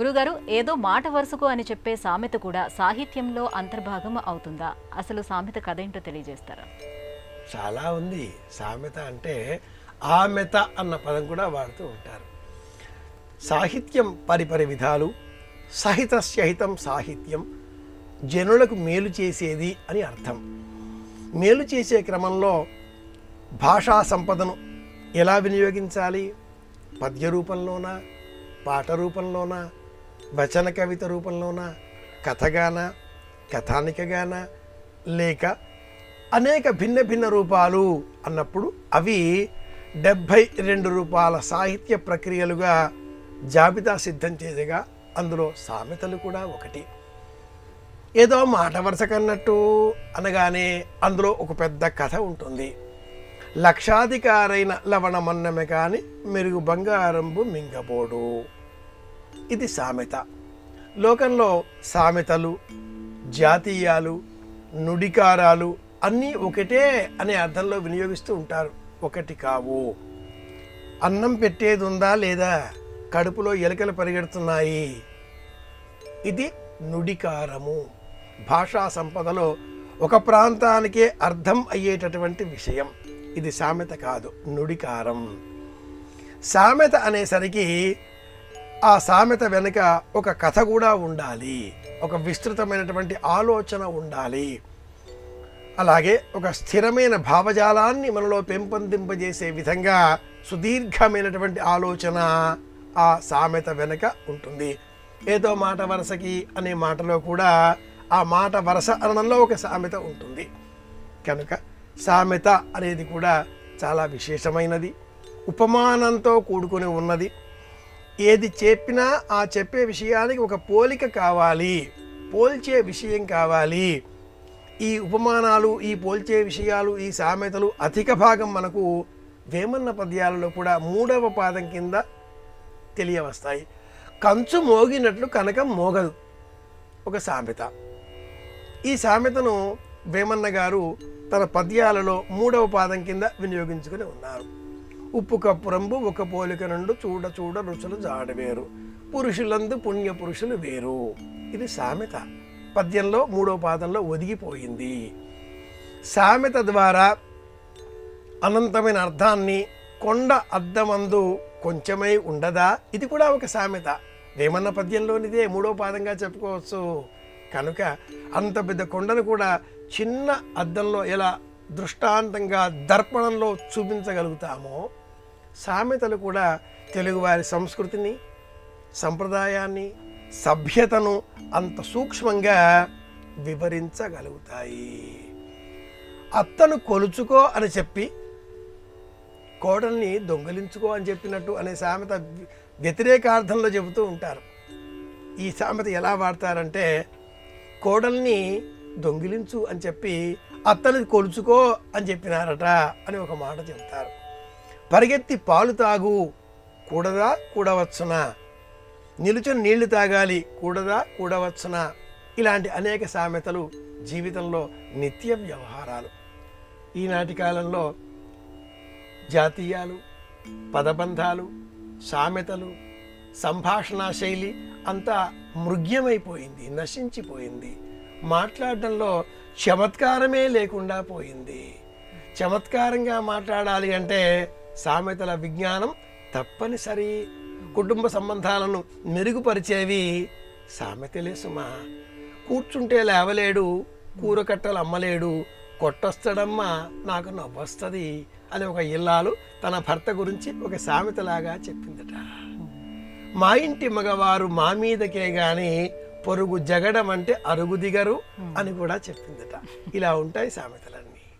గురుగారు, ఏదో మాట వరుసకు అని చెప్పే సామెత కూడా సాహిత్యంలో అంతర్భాగం అవుతుందా? అసలు సామెత కథ ఏంటో తెలియజేస్తారా? చాలా ఉంది. సామెత అంటే ఆమెత అన్న పదం కూడా వాడుతూ ఉంటారు. సాహిత్యం పరిపరి విధాలు, సహిత సహితం సాహిత్యం, జనులకు మేలు చేసేది అని అర్థం. మేలు చేసే క్రమంలో భాషా సంపదను ఎలా వినియోగించాలి? పద్య రూపంలోనా, పాట రూపంలోనా, వచన కవిత రూపంలోనా, కథగానా, కథానికగానా, లేక అనేక భిన్న భిన్న రూపాలు అన్నప్పుడు అవి 72 రూపాల సాహిత్య ప్రక్రియలుగా జాబితా సిద్ధం చేయగా అందులో సామెతలు కూడా ఒకటి. ఏదో మాట వరుస కన్నట్టు అనగానే అందులో ఒక పెద్ద కథ ఉంటుంది. లక్షాధికారైన లవణమన్నమే కాని మెరుగు బంగారంబు మింగబోడు. ఇది సామెత. లోకంలో సామెతలు, జాతీయాలు, నుడికారాలు అన్నీ ఒకటే అనే అర్థంలో వినియోగిస్తూ ఉంటారు. ఒకటి కావు. అన్నం పెట్టేది ఉందా లేదా, కడుపులో ఎలుకలు పరిగెడుతున్నాయి, ఇది నుడికారము. భాషా సంపదలో ఒక ప్రాంతానికే అర్థం అయ్యేటటువంటి విషయం. ఇది సామెత కాదు, నుడికారం. సామెత అనేసరికి ఆ సామెత వెనుక ఒక కథ కూడా ఉండాలి, ఒక విస్తృతమైనటువంటి ఆలోచన ఉండాలి. అలాగే ఒక స్థిరమైన భావజాలాన్ని మనలో పెంపొందింపజేసే విధంగా సుదీర్ఘమైనటువంటి ఆలోచన ఆ సామెత వెనుక ఉంటుంది. ఏదో మాట వరసకి అనే మాటలో కూడా ఆ మాట వరస అనడంలో ఒక సామెత ఉంటుంది. కనుక సామెత అనేది కూడా చాలా విశేషమైనది, ఉపమానంతో కూడుకుని ఉన్నది. ఏది చెప్పినా ఆ చెప్పే విషయానికి ఒక పోలిక కావాలి, పోల్చే విషయం కావాలి. ఈ ఉపమానాలు, ఈ పోల్చే విషయాలు, ఈ సామెతలు అధిక భాగం మనకు వేమన్న పద్యాలలో కూడా 3వ పాదం కింద తెలియవస్తాయి. కంచు మోగినట్లు కనకం మోగదు, ఒక సామెత. ఈ సామెతను వేమన్న గారు తన పద్యాలలో 3వ పాదం కింద వినియోగించుకుని ఉన్నారు. ఉప్పు కప్పురంబు ఒక పోలిక నుండు చూడ చూడ రుచులు జాడవేరు, పురుషులందు పుణ్య పురుషులు వేరు. ఇది సామెత. పద్యంలో 3వ పాదంలో ఒదిగిపోయింది. సామెత ద్వారా అనంతమైన అర్థాన్ని కొండ అద్దమందు కొంచెమై ఉండదా, ఇది కూడా ఒక సామెత. వేమన్న పద్యంలోనిదే 3వ పాదంగా చెప్పుకోవచ్చు. కనుక అంత పెద్ద కొండను కూడా చిన్న అద్దంలో ఎలా దృష్టాంతంగా దర్పణంలో చూపించగలుగుతామో, సామెతలు కూడా తెలుగువారి సంస్కృతిని, సంప్రదాయాన్ని, సభ్యతను అంత సూక్ష్మంగా వివరించగలుగుతాయి. అత్తను కొలుచుకో అని చెప్పి కోడల్ని దొంగలించుకో అని చెప్పినట్టు అనే సామెత వ్యతిరేకార్థంలో చెబుతూ ఉంటారు. ఈ సామెత ఎలా వాడతారంటే, కోడల్ని దొంగిలించు అని చెప్పి అత్తని కొలుచుకో అని చెప్పినారట అని ఒక మాట చెబుతారు. పరిగెత్తి పాలు తాగు కూడదా, కూడవచ్చునా, నిలుచుని నీళ్లు తాగాలి కూడదా, కూడవచ్చునా. ఇలాంటి అనేక సామెతలు జీవితంలో నిత్య వ్యవహారాలు. ఈనాటి కాలంలో జాతీయాలు, పదబంధాలు, సామెతలు, సంభాషణా శైలి అంతా మృగ్యమైపోయింది, నశించిపోయింది. మాట్లాడడంలో చమత్కారమే లేకుండా పోయింది. చమత్కారంగా మాట్లాడాలి అంటే సామెతల విజ్ఞానం తప్పనిసరి. కుటుంబ సంబంధాలను మెరుగుపరిచేవి సామెతలే సుమా. కూర్చుంటే లేవలేడు, కూరకట్టలు అమ్మలేడు, కొట్టొస్తాడమ్మా నాకు నవ్వొస్తుంది అని ఒక ఇల్లాలు తన భర్త గురించి ఒక సామెతలాగా చెప్పిందట. మా ఇంటి మగవారు మా మీదకే గాని పొరుగు జగడం అంటే అరుగు దిగరు అని కూడా చెప్పిందట. ఇలా ఉంటాయి సామెతలన్నీ.